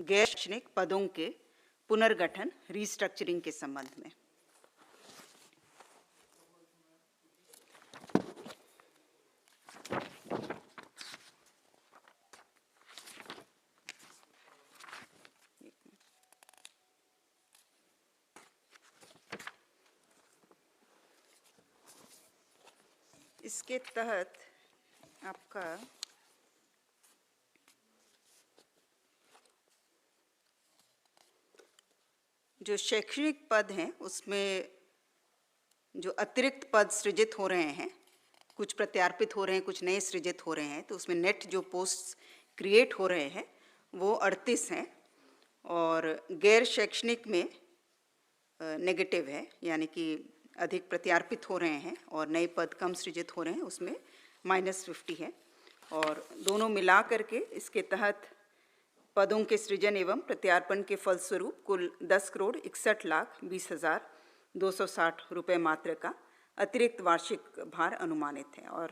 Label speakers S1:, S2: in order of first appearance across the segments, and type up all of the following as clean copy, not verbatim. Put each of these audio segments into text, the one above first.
S1: गैर शैक्षणिक पदों के पुनर्गठन रीस्ट्रक्चरिंग के संबंध में। इसके तहत आपका जो शैक्षणिक पद हैं उसमें जो अतिरिक्त पद सृजित हो रहे हैं, कुछ प्रत्यार्पित हो रहे हैं, कुछ नए सृजित हो रहे हैं, तो उसमें नेट जो पोस्ट क्रिएट हो रहे हैं वो 38 हैं और गैर शैक्षणिक में नेगेटिव है, यानी कि अधिक प्रत्यार्पित हो रहे हैं और नए पद कम सृजित हो रहे हैं, उसमें -50 है। और दोनों मिला करके इसके तहत पदों के सृजन एवं प्रत्यार्पण के फलस्वरूप कुल 10,61,20,260 रुपये मात्र का अतिरिक्त वार्षिक भार अनुमानित है। और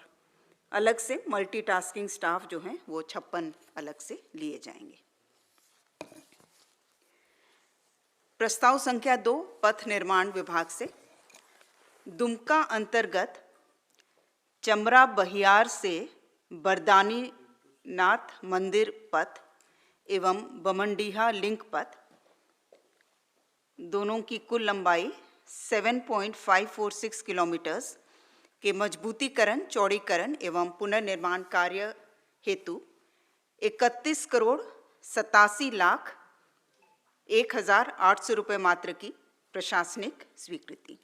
S1: अलग से मल्टीटास्किंग स्टाफ जो हैं वो 56 अलग से लिए जाएंगे। प्रस्ताव संख्या 2 पथ निर्माण विभाग से दुमका अंतर्गत चमरा बहियार से बरदानी नाथ मंदिर पथ एवं बमंडीहा लिंक पथ दोनों की कुल लंबाई 7.546 किलोमीटर्स के मजबूतीकरण, चौड़ीकरण एवं पुनर्निर्माण कार्य हेतु 31,87,01,800 रुपये मात्र की प्रशासनिक स्वीकृति।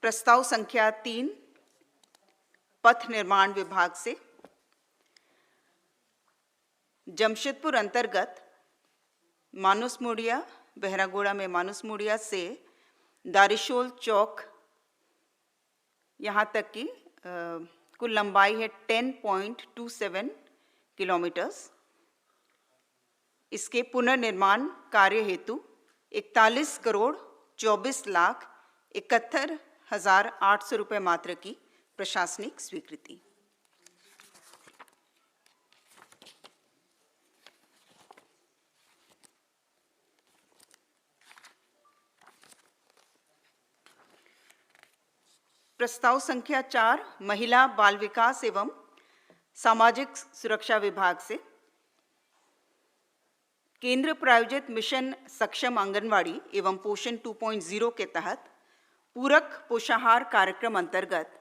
S1: प्रस्ताव संख्या 3 पथ निर्माण विभाग से जमशेदपुर अंतर्गत मानुसमुड़िया, बहरागोड़ा में मानुसमुड़िया से दारिशोल चौक यहाँ तक की कुल लंबाई है 10.27 किलोमीटर्स। इसके पुनर्निर्माण कार्य हेतु 41,24,71,800 रुपये मात्र की प्रशासनिक स्वीकृति। प्रस्ताव संख्या 4 महिला बाल विकास एवं सामाजिक सुरक्षा विभाग से केंद्र प्रायोजित मिशन सक्षम आंगनवाड़ी एवं पोषण 2.0 के तहत पूरक पोषाहार कार्यक्रम अंतर्गत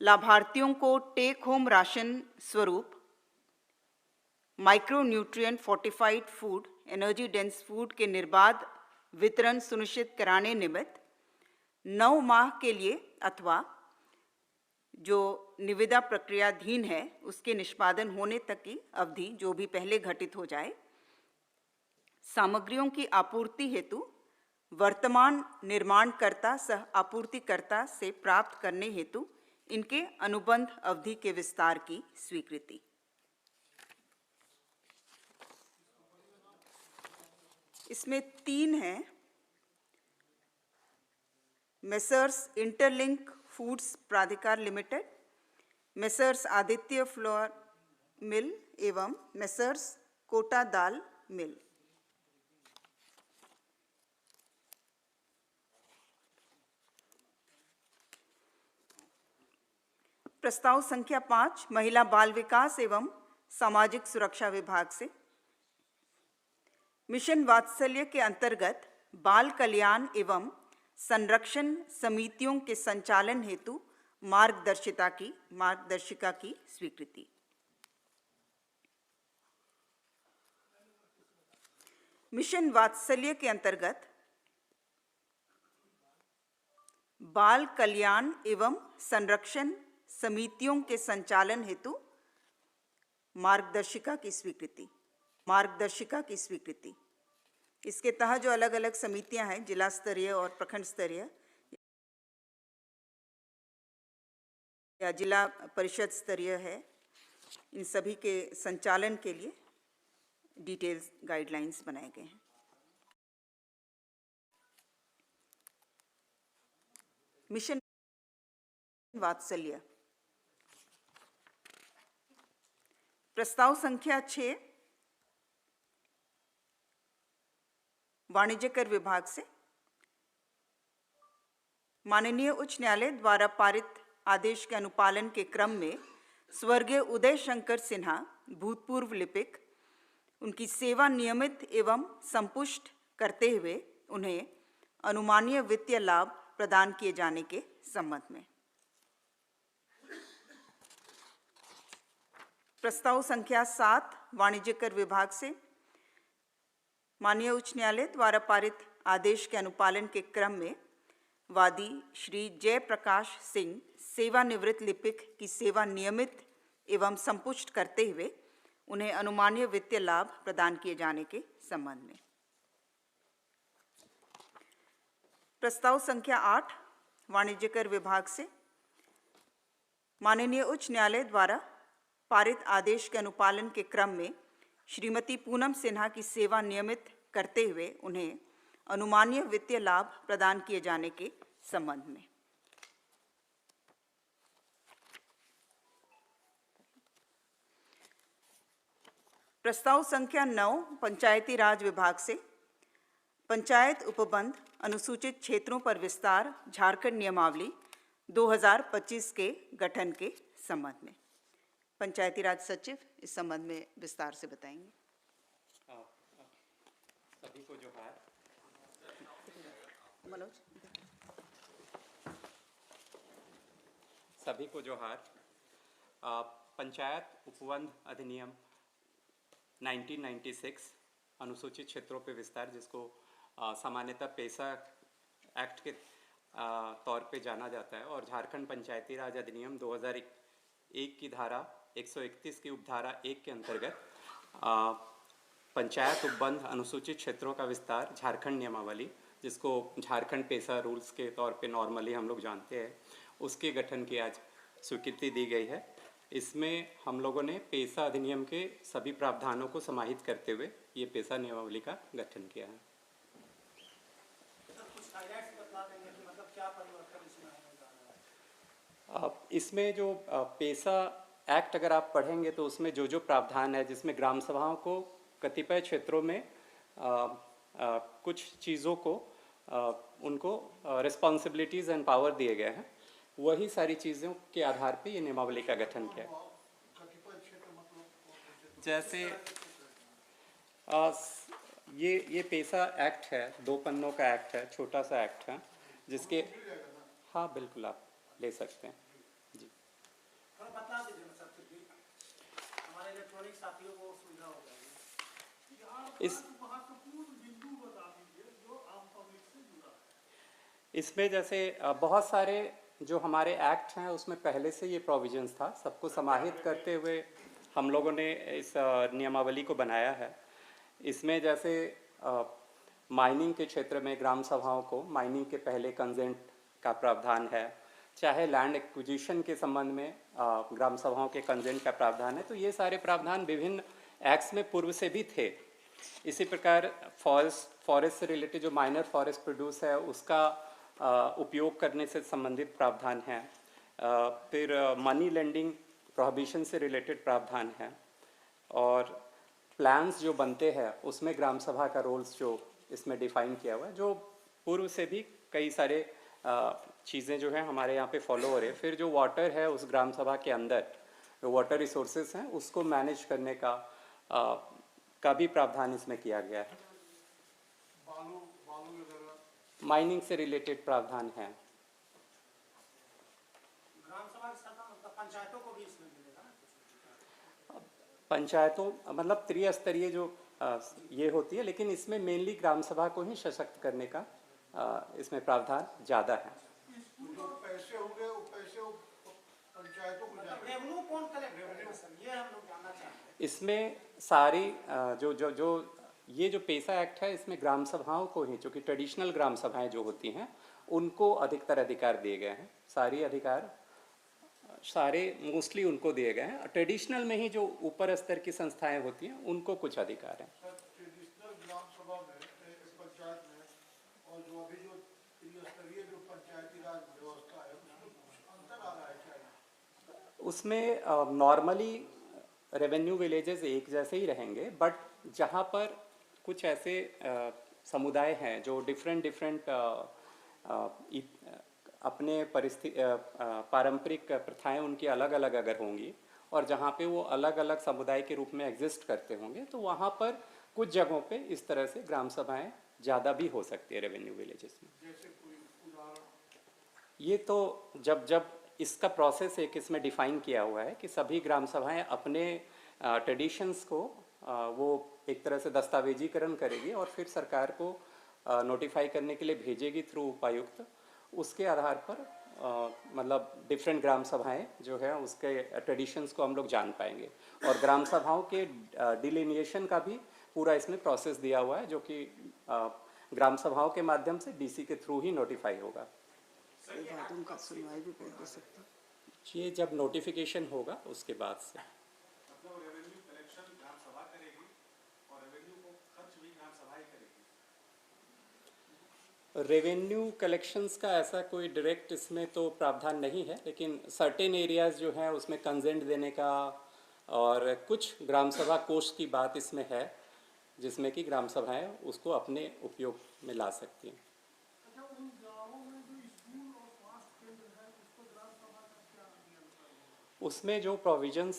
S1: लाभार्थियों को टेक होम राशन स्वरूप micro nutrient fortified food, energy dense food के निर्बाध वितरण सुनिश्चित कराने निमित्त 9 माह के लिए अथवा जो निविदा प्रक्रियाधीन है उसके निष्पादन होने तक की अवधि जो भी पहले घटित हो जाए, सामग्रियों की आपूर्ति हेतु वर्तमान निर्माणकर्ता सह आपूर्तिकर्ता से प्राप्त करने हेतु इनके अनुबंध अवधि के विस्तार की स्वीकृति। इसमें 3 हैं। मेसर्स इंटरलिंक फूड्स प्राधिकार limited, messrs Aditya flour mill एवं मेसर्स कोटा दाल मिल। प्रस्ताव संख्या 5 महिला बाल विकास एवं सामाजिक सुरक्षा विभाग से मिशन वात्सल्य के अंतर्गत बाल कल्याण एवं संरक्षण समितियों के संचालन हेतु मार्गदर्शिका की स्वीकृति। मिशन वात्सल्य के अंतर्गत बाल कल्याण एवं संरक्षण समितियों के संचालन हेतु मार्गदर्शिका की स्वीकृति। इसके तहत जो अलग अलग समितियां हैं, जिला स्तरीय और प्रखंड स्तरीय या जिला परिषद स्तरीय है, इन सभी के संचालन के लिए डिटेल्स गाइडलाइंस बनाए गए हैं। मिशन वात्सल्य प्रस्ताव संख्या 6 वाणिज्य कर विभाग से माननीय उच्च न्यायालय द्वारा पारित आदेश के अनुपालन के क्रम में स्वर्गीय उदय शंकर सिन्हा, भूतपूर्व लिपिक, उनकी सेवा नियमित एवं संपुष्ट करते हुए उन्हें अनुमानीय वित्तीय लाभ प्रदान किए जाने के संबंध में। प्रस्ताव संख्या 7 वाणिज्य कर विभाग से माननीय उच्च न्यायालय द्वारा पारित आदेश के अनुपालन के क्रम में वादी श्री जयप्रकाश सिंह, सेवानिवृत्त लिपिक की सेवा नियमित एवं संपुष्ट करते हुए उन्हें अनुमानीय वित्तीय लाभ प्रदान किए जाने के संबंध में। प्रस्ताव संख्या 8 वाणिज्य कर विभाग से माननीय उच्च न्यायालय द्वारा पारित आदेश के अनुपालन के क्रम में श्रीमती पूनम सिन्हा की सेवा नियमित करते हुए उन्हें अनुमानीय वित्तीय लाभ प्रदान किए जाने के संबंध में। प्रस्ताव संख्या 9 पंचायती राज विभाग से पंचायत उपबंध अनुसूचित क्षेत्रों पर विस्तार झारखंड नियमावली 2025 के गठन के संबंध में। पंचायती राज सचिव इस संबंध में विस्तार से बताएंगे।
S2: सभी को जोहार।
S1: मनोज,
S2: सभी को जोहार। पंचायत उपबंध अधिनियम 1996 अनुसूचित क्षेत्रों पर विस्तार, जिसको सामान्यतः पेसा एक्ट के तौर पे जाना जाता है, और झारखंड पंचायती राज अधिनियम 2001 की धारा 131 की उपधारा 1 के अंतर्गत पंचायत उपबंध अनुसूचित क्षेत्रों का विस्तार झारखंड नियमावली, जिसको झारखंड पेसा रूल्स के तौर पे नॉर्मली हम लोग जानते हैं, उसके गठन की आज स्वीकृति दी गई है। इसमें हम लोगों ने पेसा अधिनियम के सभी प्रावधानों को समाहित करते हुए ये पेसा नियमावली का गठन किया है। इसमें जो पेसा एक्ट अगर आप पढ़ेंगे तो उसमें जो जो प्रावधान है, जिसमें ग्राम सभाओं को कतिपय क्षेत्रों में कुछ चीज़ों को उनको रिस्पॉन्सिबिलिटीज़ एंड पावर दिए गए हैं, वही सारी चीज़ों के आधार पे ये नियमावली का गठन किया। जैसे ये पेसा एक्ट है, 2 पन्नों का एक्ट है, छोटा सा एक्ट है, जिसके हाँ बिल्कुल आप ले सकते हैं जी।
S3: बता दीजिए सर, फिर भी हमारे इलेक्ट्रॉनिक साथियों को सुविधा हो जाएगी।
S2: इस इसमें जैसे बहुत सारे जो हमारे एक्ट हैं उसमें पहले से ये प्रोविजंस था, सबको समाहित करते हुए हम लोगों ने इस नियमावली को बनाया है। इसमें जैसे माइनिंग के क्षेत्र में ग्राम सभाओं को माइनिंग के पहले कंसेंट का प्रावधान है, चाहे लैंड एक्विजिशन के संबंध में ग्राम सभाओं के कंसेंट का प्रावधान है। तो ये सारे प्रावधान विभिन्न एक्ट्स में पूर्व से भी थे। इसी प्रकार फॉरेस्ट से रिलेटेड जो माइनर फॉरेस्ट प्रोड्यूस है उसका उपयोग करने से संबंधित प्रावधान है। फिर मनी लेंडिंग प्रोहिबिशन से रिलेटेड प्रावधान है, और प्लान्स जो बनते हैं उसमें ग्राम सभा का रोल्स जो इसमें डिफाइन किया हुआ है, जो पूर्व से भी कई सारे चीज़ें जो हैं हमारे यहाँ पे फॉलो हो रहे हैं। फिर जो वाटर है उस ग्राम सभा के अंदर जो वाटर रिसोर्सेज हैं उसको मैनेज करने का भी प्रावधान इसमें किया गया है। माइनिंग से रिलेटेड प्रावधान है।
S3: ग्राम सभा के साथ मतलब पंचायतों को भी इसमें मिलेगा।
S2: पंचायतों मतलब त्रिस्तरीय जो ये होती है, लेकिन इसमें मेनली ग्राम सभा को ही सशक्त करने का इसमें प्रावधान ज़्यादा है।
S3: पैसे होंगे, वो पैसे पंचायतों को मतलब रेवेन्यू कौन कलेक्ट सर, ये हम लोग जानना चाहते हैं।
S2: इसमें सारी जो ये जो पेसा एक्ट है इसमें ग्राम सभाओं को ही, जो कि ट्रेडिशनल ग्राम सभाएं जो होती हैं, उनको अधिकतर अधिकार दिए गए हैं। सारी अधिकार सारे मोस्टली उनको दिए गए हैं। ट्रेडिशनल में ही जो ऊपर स्तर की संस्थाएं होती हैं उनको कुछ अधिकार हैं।
S3: ट्रेडिशनल ग्राम सभा में पंचायत में और जो अभी जो त्रिस्तरीय जो पंचायती राज व्यवस्था है उसमें कुछ अंतर आ रहा है क्या?
S2: उसमें नॉर्मली रेवेन्यू विलेजेस एक जैसे ही रहेंगे, बट जहाँ पर कुछ ऐसे समुदाय हैं जो डिफरेंट अपने पारंपरिक प्रथाएं उनकी अलग अलग अगर होंगी और जहाँ पे वो अलग अलग समुदाय के रूप में एग्जिस्ट करते होंगे, तो वहाँ पर कुछ जगहों पे इस तरह से ग्राम सभाएं ज़्यादा भी हो सकती है रेवेन्यू विलेजेस में।
S3: जैसे कोई उदाहरण?
S2: ये तो जब इसका प्रोसेस एक इसमें डिफाइन किया हुआ है कि सभी ग्राम सभाएं अपने ट्रेडिशंस को वो एक तरह से दस्तावेजीकरण करेगी और फिर सरकार को नोटिफाई करने के लिए भेजेगी थ्रू उपायुक्त। उसके आधार पर मतलब डिफरेंट ग्राम सभाएं जो है उसके ट्रेडिशंस को हम लोग जान पाएंगे, और ग्राम सभाओं के डिलिनिएशन का भी पूरा इसमें प्रोसेस दिया हुआ है, जो कि ग्राम सभाओं के माध्यम से डीसी के थ्रू ही नोटिफाई होगा।
S1: विवादों का सुनवाई भी बोल दे सकते हैं।
S2: ये जब नोटिफिकेशन होगा उसके बाद से।
S3: मतलब रेवेन्यू कलेक्शन ग्राम सभा करेगी और रेवेन्यू को खर्च भी ग्राम सभा ही करेगी।
S2: रेवेन्यू कलेक्शंस का ऐसा कोई डायरेक्ट इसमें तो प्रावधान नहीं है, लेकिन सर्टेन एरियाज जो हैं उसमें कंसेंट देने का और कुछ ग्राम सभा कोष की बात इसमें है, जिसमें कि ग्राम सभाएं उसको अपने उपयोग में ला सकती हैं।
S3: अच्छा, उन गाँवों में जो स्कूल और स्वास्थ्य केंद्र है उसको ग्राम सभा का क्या नियंत्रण है?
S2: उसमें जो प्रोविजंस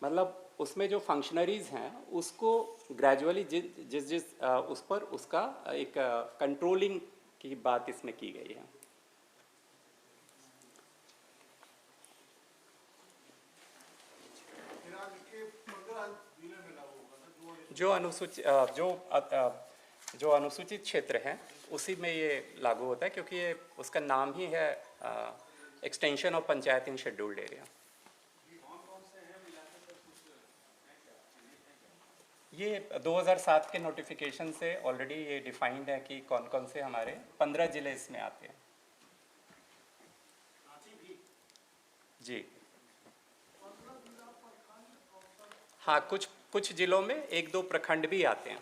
S2: मतलब उसमें जो फंक्शनरीज हैं उसको ग्रेजुअली जिस जिस उस पर उसका एक कंट्रोलिंग की बात इसमें की गई है।
S3: राज्य के 15 जिले में लागू होगा ना,
S2: जो अनुसूचित क्षेत्र हैं उसी में ये लागू होता है, क्योंकि ये उसका नाम ही है extension of panchayat in scheduled area. ये 2007 के नोटिफिकेशन से ऑलरेडी ये डिफाइंड है कि कौन कौन से हमारे 15 जिले इसमें आते हैं। जी हाँ, कुछ जिलों में 1-2 प्रखंड भी आते हैं,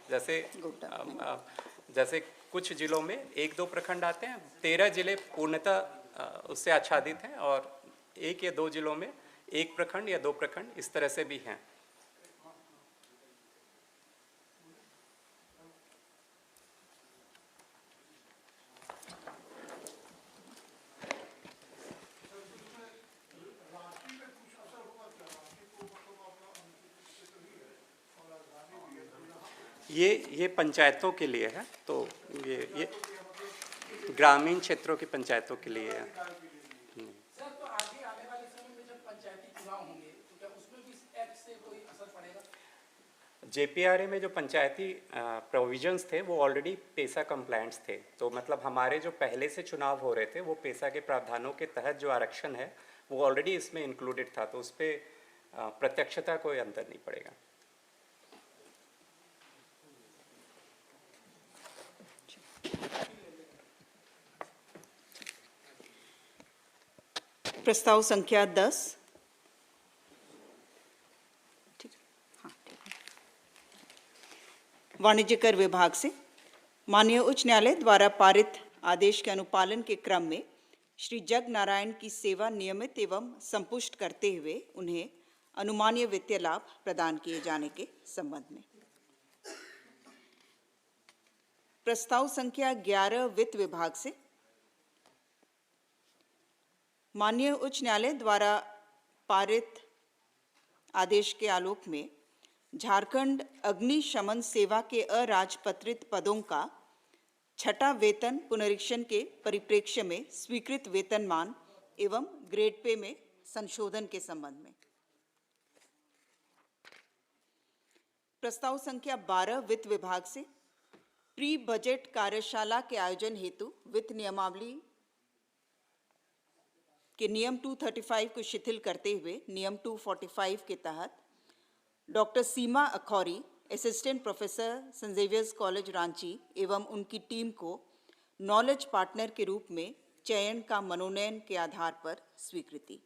S2: जैसे कुछ जिलों में 1-2 प्रखंड आते हैं। 13 जिले पूर्णतः उससे आच्छादित हैं और 1 या 2 जिलों में 1 प्रखंड या 2 प्रखंड इस तरह से भी हैं। ये पंचायतों के लिए है, तो ये ग्रामीण क्षेत्रों की पंचायतों के लिए है।
S4: सर, तो आगे आने वाले समय में जब पंचायती चुनाव होंगे तो क्या उसमें भी इस एक्ट से कोई असर पड़ेगा?
S2: जेपीआरए में जो पंचायती प्रोविजंस थे वो ऑलरेडी पेसा कंप्लायंट्स थे, तो मतलब हमारे जो पहले से चुनाव हो रहे थे वो पेसा के प्रावधानों के तहत जो आरक्षण है वो ऑलरेडी इसमें इंक्लूडेड था, तो उस पर प्रत्यक्षता कोई अंतर नहीं पड़ेगा।
S1: प्रस्ताव संख्या 10। ठीक है, हाँ ठीक है। वाणिज्य कर विभाग से माननीय उच्च न्यायालय द्वारा पारित आदेश के अनुपालन के क्रम में श्री जग नारायण की सेवा नियमित एवं संपुष्ट करते हुए उन्हें अनुमानीय वित्तीय लाभ प्रदान किए जाने के संबंध में प्रस्ताव संख्या 11 वित्त विभाग से माननीय उच्च न्यायालय द्वारा पारित आदेश के आलोक में झारखंड अग्निशमन सेवा के अराजपत्रित पदों का छठा वेतन पुनरीक्षण के परिप्रेक्ष्य में स्वीकृत वेतनमान एवं ग्रेड पे में संशोधन के संबंध में प्रस्ताव संख्या 12 वित्त विभाग से प्री बजट कार्यशाला के आयोजन हेतु वित्त नियमावली के नियम 235 को शिथिल करते हुए नियम 245 के तहत doctor Seema Akhouri, assistant professor saint Xavier's college Ranchi एवं उनकी टीम को नॉलेज पार्टनर के रूप में चयन का मनोनयन के आधार पर स्वीकृति।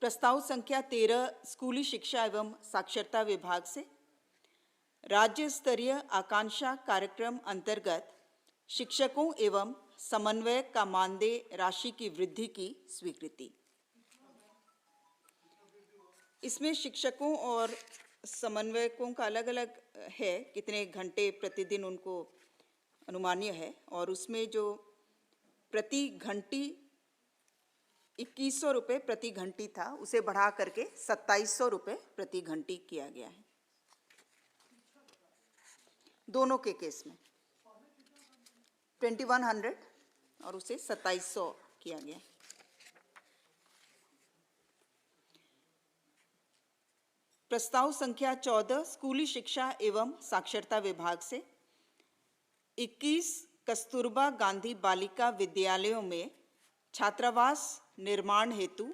S1: प्रस्ताव संख्या 13 स्कूली शिक्षा एवं साक्षरता विभाग से राज्य स्तरीय आकांक्षा कार्यक्रम अंतर्गत शिक्षकों एवं समन्वयक का मानदेय राशि की वृद्धि की स्वीकृति। इसमें शिक्षकों और समन्वयकों का अलग अलग है, कितने घंटे प्रतिदिन उनको अनुमानीय है, और उसमें जो प्रति घंटी 2100 रुपये प्रति घंटी था उसे बढ़ा करके 2700 रुपये प्रति घंटी किया गया है दोनों के केस में। 2100 और उसे 2700 किया गया। प्रस्ताव संख्या 14 स्कूली शिक्षा एवं साक्षरता विभाग से 21 कस्तूरबा गांधी बालिका विद्यालयों में छात्रावास निर्माण हेतु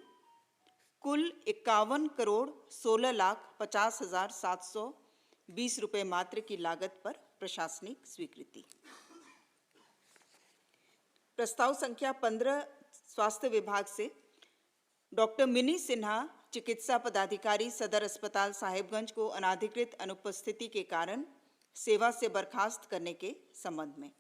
S1: कुल 51,16,50,720 रुपये मात्र की लागत पर प्रशासनिक स्वीकृति। प्रस्ताव संख्या 15 स्वास्थ्य विभाग से डॉक्टर मिनी सिन्हा चिकित्सा पदाधिकारी सदर अस्पताल साहिबगंज को अनाधिकृत अनुपस्थिति के कारण सेवा से बर्खास्त करने के संबंध में।